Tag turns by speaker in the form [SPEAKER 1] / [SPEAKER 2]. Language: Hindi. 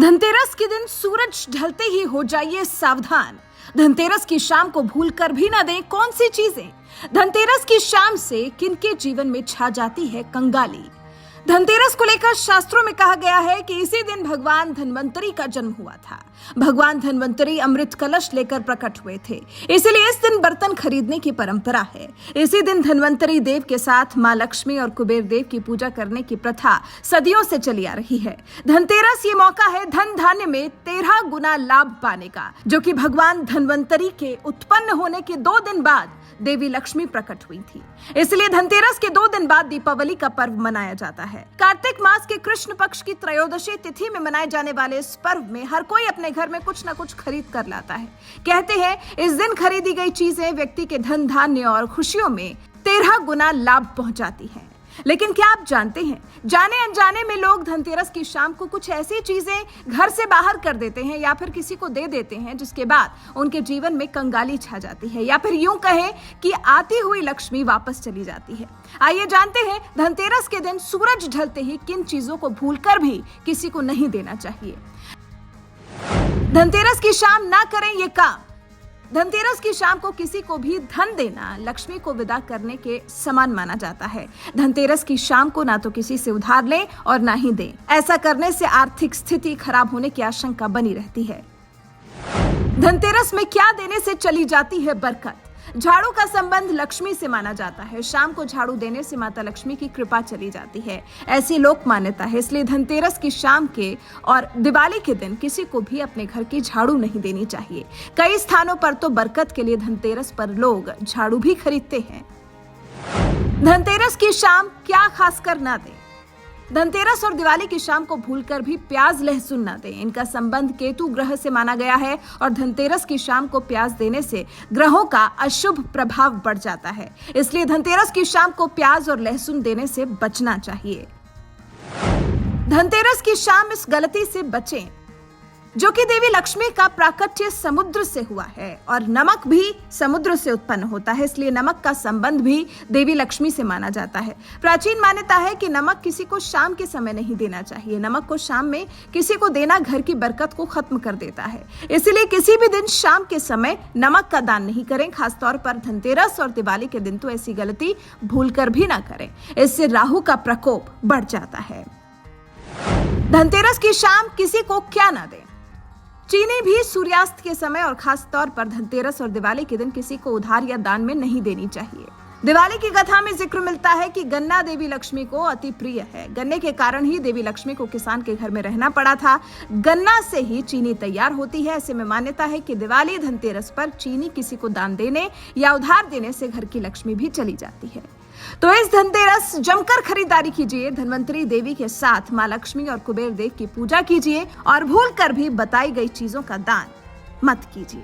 [SPEAKER 1] धनतेरस के दिन सूरज ढलते ही हो जाइए सावधान। धनतेरस की शाम को भूलकर भी ना दें कौन सी चीजें। धनतेरस की शाम से किनके जीवन में छा जाती है कंगाली। धनतेरस को लेकर शास्त्रों में कहा गया है कि इसी दिन भगवान धन्वंतरी का जन्म हुआ था। भगवान धन्वंतरी अमृत कलश लेकर प्रकट हुए थे, इसलिए इस दिन बर्तन खरीदने की परंपरा है। इसी दिन धन्वंतरी देव के साथ मां लक्ष्मी और कुबेर देव की पूजा करने की प्रथा सदियों से चली आ रही है। धनतेरस ये मौका है धन धान्य में 13 गुना लाभ पाने का, जो कि भगवान धन्वंतरी के उत्पन्न होने के 2 दिन बाद देवी लक्ष्मी प्रकट हुई थी। इसलिए धनतेरस के 2 दिन बाद दीपावली का पर्व मनाया जाता है। कार्तिक मास के कृष्ण पक्ष की त्रयोदशी तिथि में मनाए जाने वाले इस पर्व में हर कोई अपने घर में कुछ न कुछ खरीद कर लाता है। कहते हैं इस दिन खरीदी गई चीजें व्यक्ति के धन धान्य और खुशियों में 13 गुना लाभ पहुंचाती हैं। लेकिन क्या आप जानते हैं, जाने अनजाने में लोग धनतेरस की शाम को कुछ ऐसी चीजें घर से बाहर कर देते हैं या फिर किसी को दे देते हैं जिसके बाद उनके जीवन में कंगाली छा जाती है, या फिर यूं कहें कि आती हुई लक्ष्मी वापस चली जाती है। आइए जानते हैं धनतेरस के दिन सूरज ढलते ही किन चीजों को भूलकर भी किसी को नहीं देना चाहिए। धनतेरस की शाम ना करें ये काम। धनतेरस की शाम को किसी को भी धन देना लक्ष्मी को विदा करने के समान माना जाता है। धनतेरस की शाम को ना तो किसी से उधार लें और ना ही दें। ऐसा करने से आर्थिक स्थिति खराब होने की आशंका बनी रहती है। धनतेरस में क्या देने से चली जाती है बरकत। झाड़ू का संबंध लक्ष्मी से माना जाता है। शाम को झाड़ू देने से माता लक्ष्मी की कृपा चली जाती है, ऐसी लोक मान्यता है। इसलिए धनतेरस की शाम के और दिवाली के दिन किसी को भी अपने घर की झाड़ू नहीं देनी चाहिए। कई स्थानों पर तो बरकत के लिए धनतेरस पर लोग झाड़ू भी खरीदते हैं। धनतेरस की शाम क्या खासकर ना दें। धनतेरस और दिवाली की शाम को भूलकर भी प्याज लहसुन न दें। इनका संबंध केतु ग्रह से माना गया है और धनतेरस की शाम को प्याज देने से ग्रहों का अशुभ प्रभाव बढ़ जाता है। इसलिए धनतेरस की शाम को प्याज और लहसुन देने से बचना चाहिए। धनतेरस की शाम इस गलती से बचें जो कि देवी लक्ष्मी का प्राकट्य समुद्र से हुआ है और नमक भी समुद्र से उत्पन्न होता है। इसलिए नमक का संबंध भी देवी लक्ष्मी से माना जाता है। प्राचीन मान्यता है कि नमक किसी को शाम के समय नहीं देना चाहिए। नमक को शाम में किसी को देना घर की बरकत को खत्म कर देता है। इसलिए किसी भी दिन शाम के समय नमक का दान नहीं करें। खासतौर पर धनतेरस और दिवाली के दिन तो ऐसी गलती भूलकर भी ना करें। इससे राहु का प्रकोप बढ़ जाता है। धनतेरस की शाम किसी को क्या ना दें। चीनी भी सूर्यास्त के समय और खास तौर पर धनतेरस और दिवाली के दिन किसी को उधार या दान में नहीं देनी चाहिए। दिवाली की कथा में जिक्र मिलता है कि गन्ना देवी लक्ष्मी को अति प्रिय है। गन्ने के कारण ही देवी लक्ष्मी को किसान के घर में रहना पड़ा था। गन्ना से ही चीनी तैयार होती है। ऐसे में मान्यता है कि दिवाली धनतेरस पर चीनी किसी को दान देने या उधार देने से घर की लक्ष्मी भी चली जाती है। तो इस धनतेरस जमकर खरीदारी कीजिए। धन्वंतरी देवी के साथ मां लक्ष्मी और कुबेर देव की पूजा कीजिए और भूलकर भी बताई गई चीजों का दान मत कीजिए।